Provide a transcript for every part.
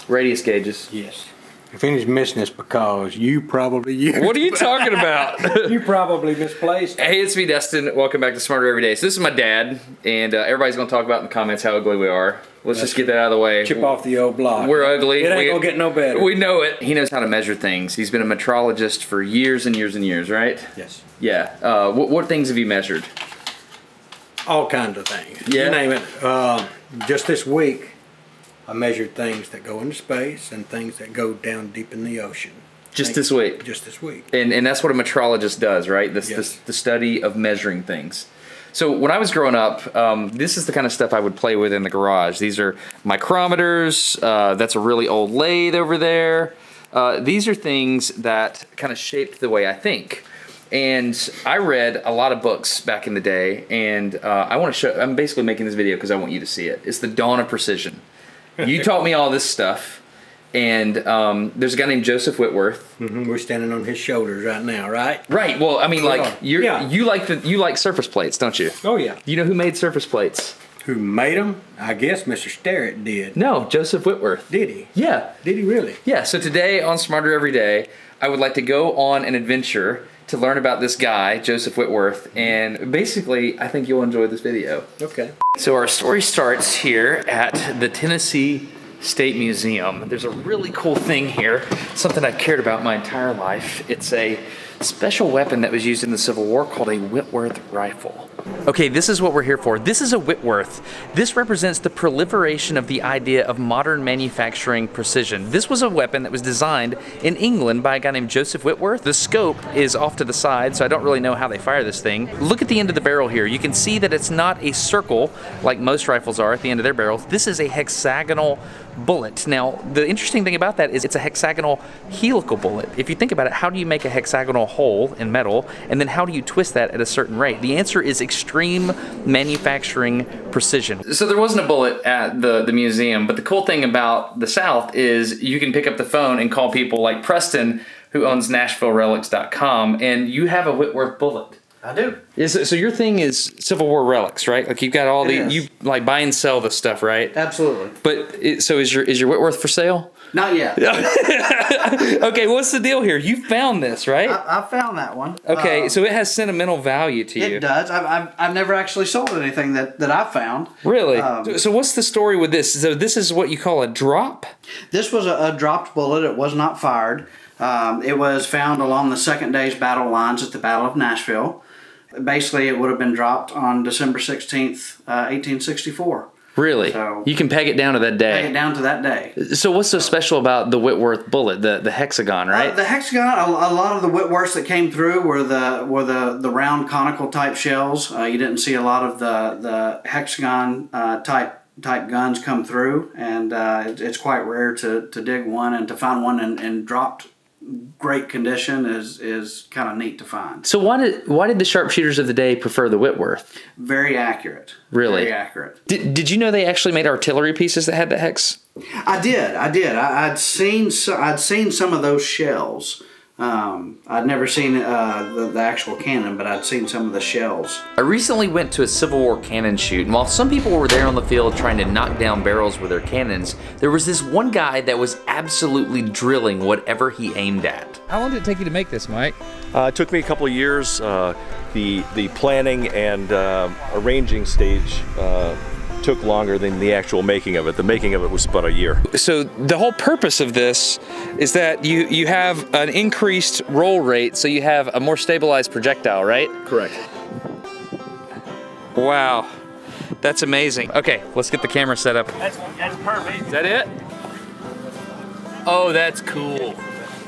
Radius gauges. Yes. If anybody's missing this, because you probably used. What are you talking about? You probably misplaced. Hey, it's me, Dustin. Welcome back to Smarter Every Day. So this is my dad, and everybody's going to talk about in the comments how ugly we are. Let's just get that out of the way. Chip off the old block. We're ugly. It ain't going to get no better. We know it. He knows how to measure things. He's been a metrologist for years and years and years, right? Yes. Yeah. What things have you measured? All kinds of things. Yeah. You name it. Just this week, I measured things that go into space and things that go down deep in the ocean. Just this week? Just this week. And that's what a metrologist does, right? Yes. The study of measuring things. So when I was growing up, this is the kind of stuff I would play with in the garage. These are micrometers. That's a really old lathe over there. These are things that kind of shaped the way I think. And I read a lot of books back in the day, and I want to show. I'm basically making this video because I want you to see it. It's the dawn of precision. You taught me all this stuff, and there's a guy named Joseph Whitworth. Mm-hmm. We're standing on his shoulders right now, right? Right. Well, I mean, like Yeah. you like surface plates, don't you? Oh yeah. You know who made surface plates? Who made them? I guess Mr. Starrett did. No, Joseph Whitworth. Did he? Yeah. Did he really? Yeah. So today on Smarter Every Day, I would like to go on an adventure to learn about this guy, Joseph Whitworth, and basically, I think you'll enjoy this video. Okay. So our story starts here at the Tennessee State Museum. There's a really cool thing here, something I've cared about my entire life. It's a special weapon that was used in the Civil War called a Whitworth rifle. Okay, this is what we're here for. This is a Whitworth. This represents the proliferation of the idea of modern manufacturing precision. This was a weapon that was designed in England by a guy named Joseph Whitworth. The scope is off to the side, so I don't really know how they fire this thing. Look at the end of the barrel here. You can see that it's not a circle like most rifles are at the end of their barrels. This is a hexagonal bullet. Now, the interesting thing about that is it's a hexagonal helical bullet. If you think about it, how do you make a hexagonal hole in metal, and then how do you twist that at a certain rate? The answer is extreme manufacturing precision. So there wasn't a bullet at the museum, but the cool thing about the South is you can pick up the phone and call people like Preston, who owns NashvilleRelics.com, and you have a Whitworth bullet. I do. So your thing is Civil War relics, right? Like you've got all you like buy and sell this stuff, right? Absolutely. But so is your Whitworth for sale? Not yet. Okay, what's the deal here? You found this, right? I found that one. Okay, so it has sentimental value to you. It does. I've never actually sold anything that I found. Really? So what's the story with this? So this is what you call a drop? This was a dropped bullet. It was not fired. It was found along the second day's battle lines at the Battle of Nashville. Basically, it would have been dropped on December 16th, 1864. Really? So you can peg it down to that day? Peg it down to that day. So what's so special about the Whitworth bullet, the hexagon, right? The hexagon, a lot of the Whitworths that came through were the round conical type shells. You didn't see a lot of the hexagon type guns come through, and it's quite rare to dig one, and to find one in dropped great condition is kind of neat to find. So why did the sharpshooters of the day prefer the Whitworth? Very accurate. Really? Very accurate. Did you know they actually made artillery pieces that had the hex? I did. I'd seen some of those shells. I'd never seen the actual cannon, but I'd seen some of the shells. I recently went to a Civil War cannon shoot, and while some people were there on the field trying to knock down barrels with their cannons, there was this one guy that was absolutely drilling whatever he aimed at. How long did it take you to make this, Mike? It took me a couple of years. The planning and arranging stage took longer than the actual making of it. The making of it was about a year. So the whole purpose of this is that you have an increased roll rate, so you have a more stabilized projectile, right? Correct. Wow, that's amazing. Okay, let's get the camera set up. That's perfect. Is that it? Oh, that's cool.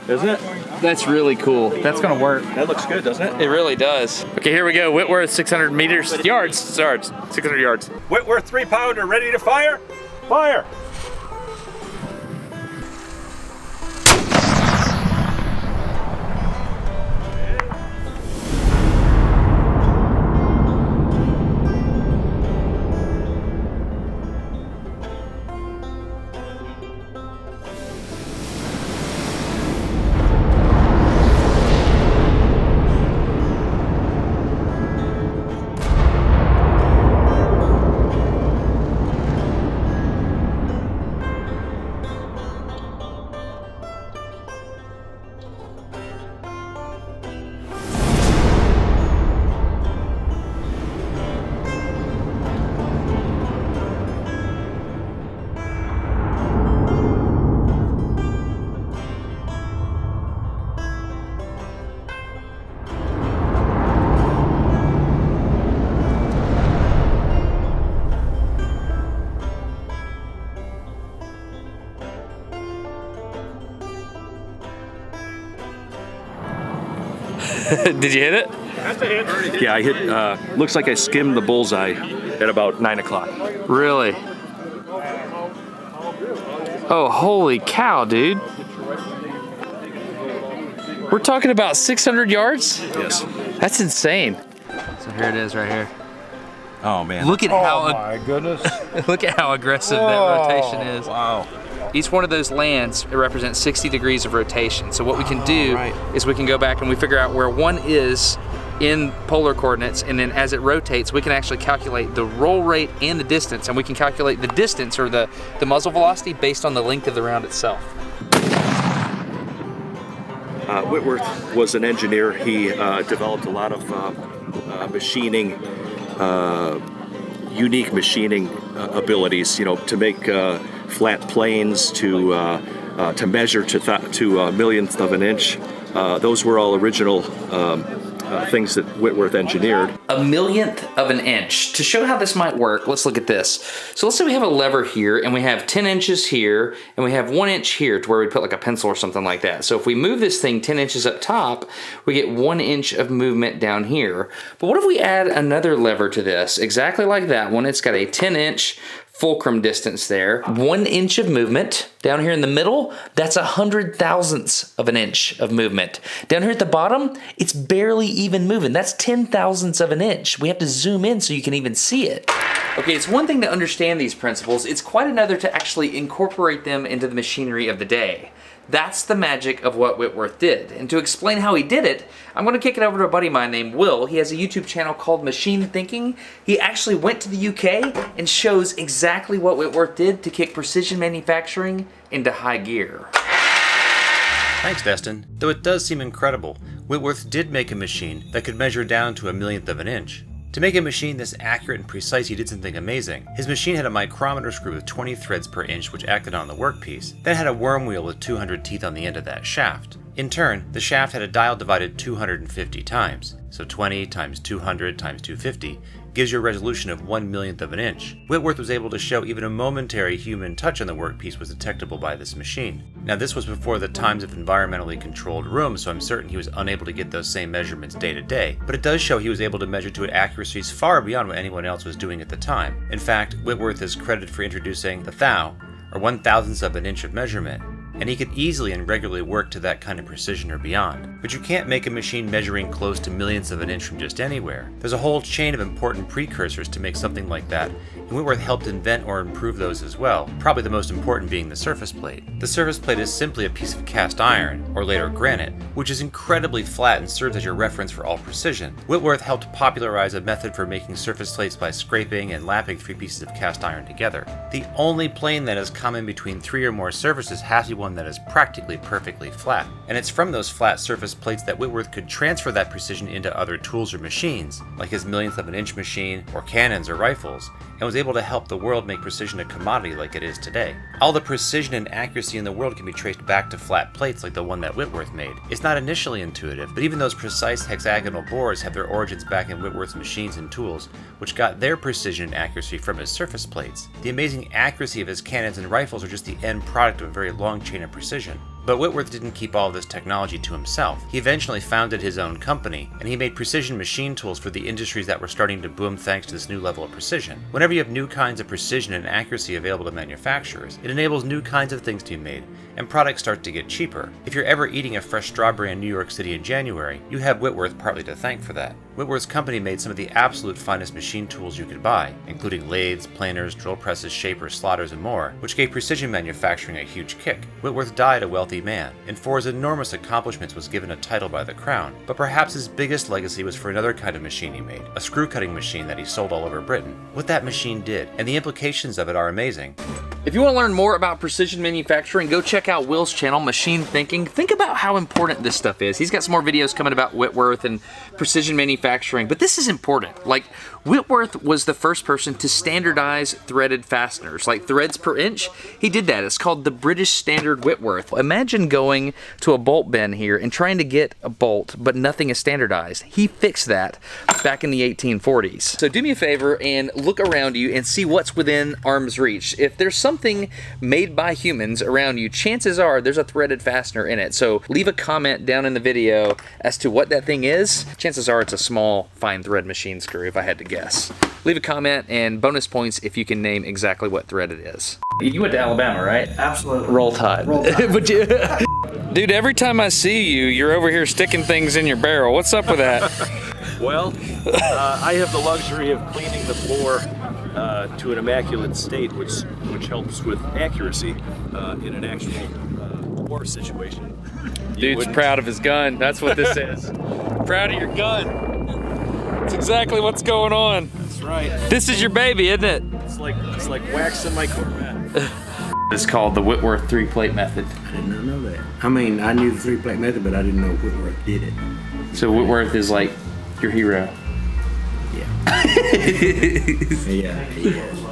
Isn't it? That's really cool. That's gonna work. That looks good, doesn't it? It really does. Okay, here we go. Whitworth, 600 meters. Yards, 600 yards. Whitworth 3-pounder ready to fire? Fire! Did you hit it? Yeah, I hit, looks like I skimmed the bullseye at about 9 o'clock. Really? Oh, holy cow, dude. We're talking about 600 yards? Yes. That's insane. So here it is right here. Oh, man. Look at how my goodness. look at how aggressive that rotation is. Wow. Each one of those lands represents 60 degrees of rotation. So what we can do is we can go back and we figure out where one is in polar coordinates, and then as it rotates, we can actually calculate the roll rate and the distance, and we can calculate the distance or the muzzle velocity based on the length of the round itself. Whitworth was an engineer. He developed a lot of machining, unique machining abilities, you know, to make flat planes, to measure to millionth of an inch. Those were all original things that Whitworth engineered. A millionth of an inch. To show how this might work, let's look at this. So let's say we have a lever here, and we have 10 inches here, and we have 1 inch here to where we put like a pencil or something like that. So if we move this thing 10 inches up top, we get 1 inch of movement down here. But what if we add another lever to this, exactly like that one? It's got a 10 inch fulcrum distance there. 1 inch of movement. Down here in the middle, that's 100 thousandths of an inch of movement. Down here at the bottom, it's barely even moving. That's 10 thousandths of an inch. We have to zoom in so you can even see it. Okay, it's one thing to understand these principles. It's quite another to actually incorporate them into the machinery of the day. That's the magic of what Whitworth did. And to explain how he did it, I'm going to kick it over to a buddy of mine named Will. He has a YouTube channel called Machine Thinking. He actually went to the UK and shows exactly what Whitworth did to kick precision manufacturing into high gear. Thanks, Destin. Though it does seem incredible, Whitworth did make a machine that could measure down to a millionth of an inch. To make a machine this accurate and precise, he did something amazing. His machine had a micrometer screw with 20 threads per inch which acted on the workpiece, then had a worm wheel with 200 teeth on the end of that shaft. In turn, the shaft had a dial divided 250 times, so 20 times 200 times 250 gives you a resolution of 1 millionth of an inch. Whitworth was able to show even a momentary human touch on the workpiece was detectable by this machine. Now this was before the times of environmentally controlled rooms, so I'm certain he was unable to get those same measurements day to day, but it does show he was able to measure to accuracies far beyond what anyone else was doing at the time. In fact, Whitworth is credited for introducing the thou, or 1/1000th of an inch of measurement, and he could easily and regularly work to that kind of precision or beyond. But you can't make a machine measuring close to millionths of an inch from just anywhere. There's a whole chain of important precursors to make something like that, and Whitworth helped invent or improve those as well, probably the most important being the surface plate. The surface plate is simply a piece of cast iron, or later granite, which is incredibly flat and serves as your reference for all precision. Whitworth helped popularize a method for making surface plates by scraping and lapping 3 pieces of cast iron together. The only plane that is common between 3 or more surfaces has to be one that is practically perfectly flat, and it's from those flat surface plates that Whitworth could transfer that precision into other tools or machines, like his millionth of an inch machine, or cannons or rifles, and was able to help the world make precision a commodity like it is today. All the precision and accuracy in the world can be traced back to flat plates like the one that Whitworth made. It's not initially intuitive, but even those precise hexagonal bores have their origins back in Whitworth's machines and tools, which got their precision and accuracy from his surface plates. The amazing accuracy of his cannons and rifles are just the end product of a very long chain of precision. But Whitworth didn't keep all of this technology to himself. He eventually founded his own company, and he made precision machine tools for the industries that were starting to boom thanks to this new level of precision. Whenever you have new kinds of precision and accuracy available to manufacturers, it enables new kinds of things to be made, and products start to get cheaper. If you're ever eating a fresh strawberry in New York City in January, you have Whitworth partly to thank for that. Whitworth's company made some of the absolute finest machine tools you could buy, including lathes, planers, drill presses, shapers, slotters, and more, which gave precision manufacturing a huge kick. Whitworth died a wealthy man, and for his enormous accomplishments was given a title by the crown, but perhaps his biggest legacy was for another kind of machine he made, a screw-cutting machine that he sold all over Britain. What that machine did, and the implications of it are amazing. If you want to learn more about precision manufacturing, go check out Will's channel, Machine Thinking. Think about how important this stuff is. He's got some more videos coming about Whitworth and precision manufacturing, but this is important. Like, Whitworth was the first person to standardize threaded fasteners, like threads per inch. He did that. It's called the British Standard Whitworth. Imagine going to a bolt bin here and trying to get a bolt, but nothing is standardized. He fixed that back in the 1840s. So do me a favor and look around you and see what's within arm's reach. If there's something something made by humans around you, chances are there's a threaded fastener in it. So leave a comment down in the video as to what that thing is. Chances are it's a small fine thread machine screw, if I had to guess. Leave a comment and bonus points if you can name exactly what thread it is. You went to Alabama, right? Absolutely. Roll Tide. Roll Tide. But dude, every time I see you, you're over here sticking things in your barrel. What's up with that? Well, I have the luxury of cleaning the floor to an immaculate state, which helps with accuracy in an actual war situation. Dude's proud of his gun. That's what this is. Proud of your gun. That's exactly what's going on. That's right. This is your baby, isn't it? It's like wax in my Corvette. It's called the Whitworth 3-plate method. I did not know that. I mean, I knew the 3-plate method, but I didn't know Whitworth did it. So Whitworth is like your hero. Yeah. Yeah, he is.